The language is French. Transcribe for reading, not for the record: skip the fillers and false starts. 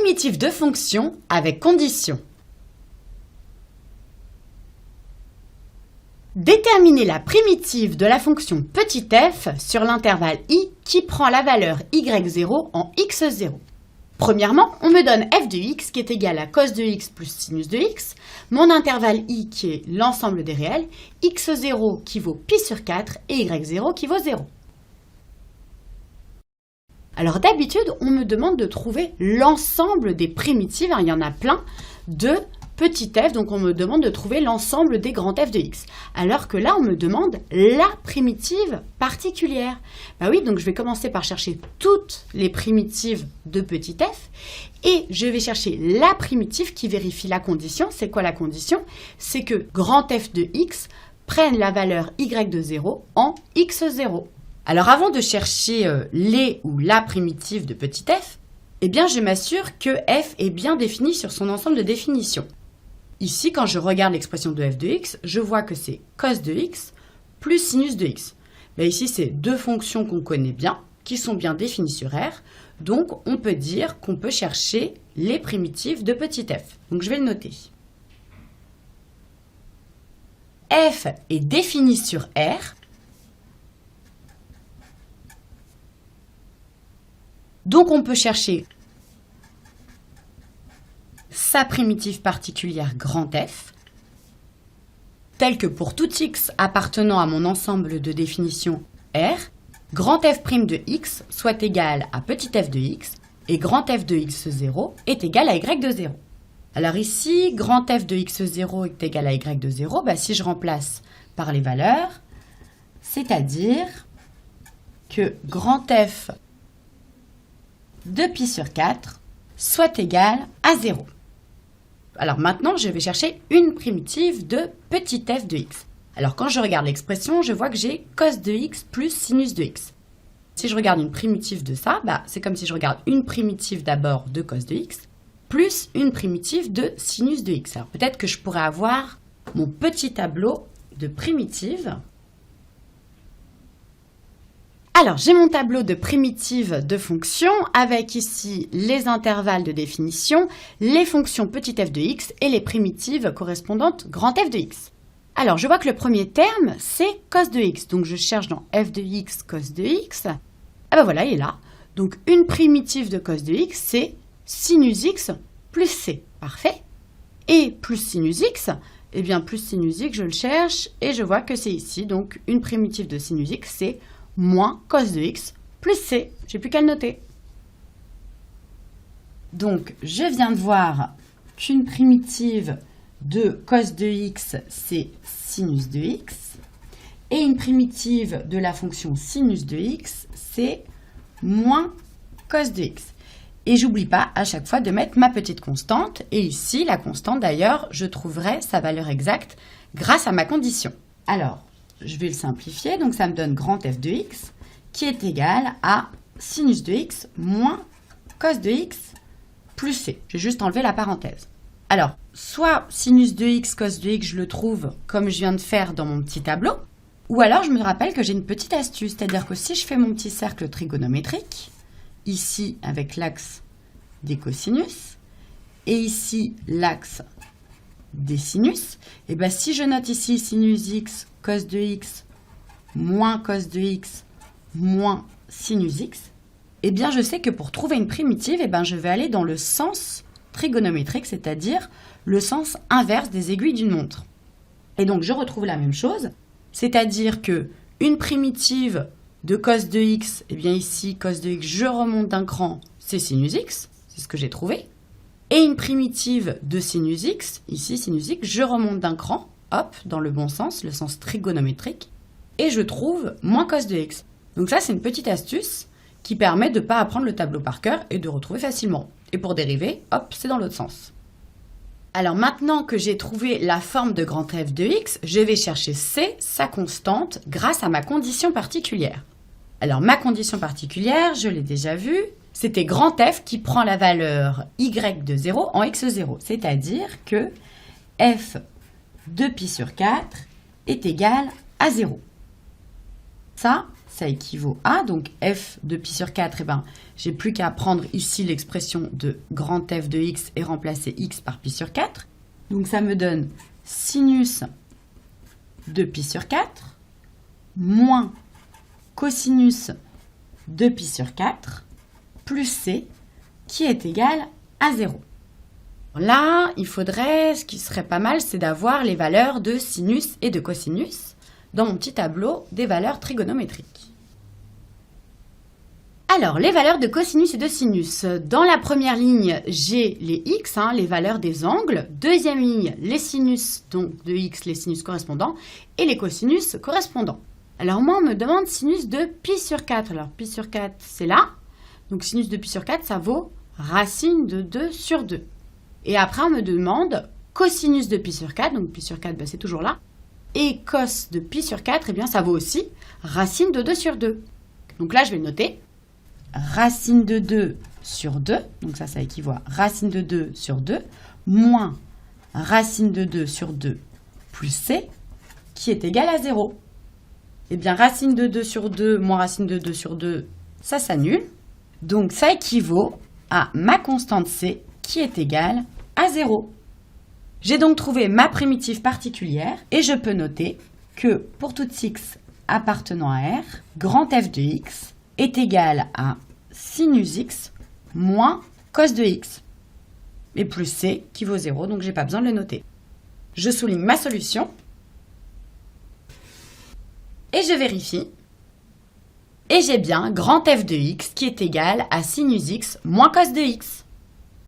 Primitive de fonction avec condition. Déterminer la primitive de la fonction petit f sur l'intervalle i qui prend la valeur y0 en x0. Premièrement, on me donne f de x qui est égal à cos de x plus sinus de x, mon intervalle i qui est l'ensemble des réels, x0 qui vaut pi sur 4 et y0 qui vaut 0. Alors d'habitude, on me demande de trouver l'ensemble des primitives, il y en a plein, de petit f, donc on me demande de trouver l'ensemble des grands f de x. Alors que là, on me demande la primitive particulière. Bah oui, donc je vais commencer par chercher toutes les primitives de petit f, et je vais chercher la primitive qui vérifie la condition. C'est quoi la condition? C'est que grand f de x prenne la valeur y de 0 en x0. Alors avant de chercher les ou la primitive de petit f, eh bien je m'assure que f est bien défini sur son ensemble de définitions. Ici, quand je regarde l'expression de f de x, je vois que c'est cos de x plus sinus de x. Ben ici, c'est deux fonctions qu'on connaît bien, qui sont bien définies sur R. Donc, on peut dire qu'on peut chercher les primitives de petit f. Donc, je vais le noter. F est défini sur R. Donc, on peut chercher sa primitive particulière grand F, telle que pour tout x appartenant à mon ensemble de définition R, grand F' de x soit égal à petit f de x et grand F de x0 est égal à y de 0. Alors ici, grand F de x0 est égal à y de 0, bah si je remplace par les valeurs, c'est-à-dire que grand F de pi sur 4 soit égal à 0. Alors maintenant, je vais chercher une primitive de petit f de x. Alors quand je regarde l'expression, je vois que j'ai cos de x plus sinus de x. Si je regarde une primitive de ça, c'est comme si je regarde une primitive d'abord de cos de x, plus une primitive de sinus de x. Alors peut-être que je pourrais avoir mon petit tableau de primitives. Alors, j'ai mon tableau de primitives de fonctions avec ici les intervalles de définition, les fonctions petit f de x et les primitives correspondantes grand f de x. Alors, je vois que le premier terme, c'est cos de x. Donc, je cherche dans f de x, cos de x. Ah ben voilà, il est là. Donc, une primitive de cos de x, c'est sinus x plus c. Parfait. Et plus sinus x, eh bien, plus sinus x, je le cherche et je vois que c'est ici. Donc, une primitive de sinus x, c'est moins cos de x plus c. J'ai plus qu'à le noter. Donc, je viens de voir qu'une primitive de cos de x, c'est sinus de x. Et une primitive de la fonction sinus de x, c'est moins cos de x. Et j'oublie pas à chaque fois de mettre ma petite constante. Et ici, la constante, d'ailleurs, je trouverai sa valeur exacte grâce à ma condition. Alors, je vais le simplifier, donc ça me donne grand f de x qui est égal à sinus de x moins cos de x plus c. J'ai juste enlevé la parenthèse. Alors, soit sinus de x, cos de x, je le trouve comme je viens de faire dans mon petit tableau, ou alors je me rappelle que j'ai une petite astuce, c'est-à-dire que si je fais mon petit cercle trigonométrique, ici avec l'axe des cosinus, et ici l'axe des sinus, et bien si je note ici sinus x, cos de x, moins cos de x, moins sinus x, eh bien je sais que pour trouver une primitive, eh bien je vais aller dans le sens trigonométrique, c'est-à-dire le sens inverse des aiguilles d'une montre. Et donc je retrouve la même chose, c'est-à-dire que une primitive de cos de x, eh bien ici cos de x, je remonte d'un cran, c'est sinus x, c'est ce que j'ai trouvé. Et une primitive de sinus x, ici sinus x, je remonte d'un cran, hop, dans le bon sens, le sens trigonométrique, et je trouve moins cos de x. Donc ça, c'est une petite astuce qui permet de ne pas apprendre le tableau par cœur et de retrouver facilement. Et pour dériver, hop, c'est dans l'autre sens. Alors maintenant que j'ai trouvé la forme de grand f de x, je vais chercher c, sa constante, grâce à ma condition particulière. Alors ma condition particulière, je l'ai déjà vue, c'était grand f qui prend la valeur y de 0 en x0, c'est-à-dire que f de pi sur 4 est égal à 0. Ça équivaut à, donc f de pi sur 4, j'ai plus qu'à prendre ici l'expression de grand F de x et remplacer x par pi sur 4. Donc ça me donne sinus de pi sur 4 moins cosinus de pi sur 4 plus c qui est égal à 0. Là, il faudrait, ce qui serait pas mal, c'est d'avoir les valeurs de sinus et de cosinus dans mon petit tableau des valeurs trigonométriques. Alors, les valeurs de cosinus et de sinus. Dans la première ligne, j'ai les x, les valeurs des angles. Deuxième ligne, les sinus, donc de x, les sinus correspondants, et les cosinus correspondants. Alors moi, on me demande sinus de pi sur 4. Alors, pi sur 4, c'est là. Donc, sinus de pi sur 4, ça vaut racine de 2 sur 2. Et après, on me demande cosinus de pi sur 4. Donc, pi sur 4, c'est toujours là. Et cos de pi sur 4, ça vaut aussi racine de 2 sur 2. Donc là, je vais le noter. Racine de 2 sur 2, donc ça équivaut à racine de 2 sur 2, moins racine de 2 sur 2 plus c, qui est égal à 0. Eh bien, racine de 2 sur 2 moins racine de 2 sur 2, ça s'annule. Donc, ça équivaut à ma constante c, qui est égale à 0. J'ai donc trouvé ma primitive particulière, et je peux noter que pour tout x appartenant à R, grand F de x est égal à sinus x moins cos de x. Et plus c qui vaut 0, donc je n'ai pas besoin de le noter. Je souligne ma solution. Et je vérifie. Et j'ai bien grand F de x qui est égal à sinus x moins cos de x.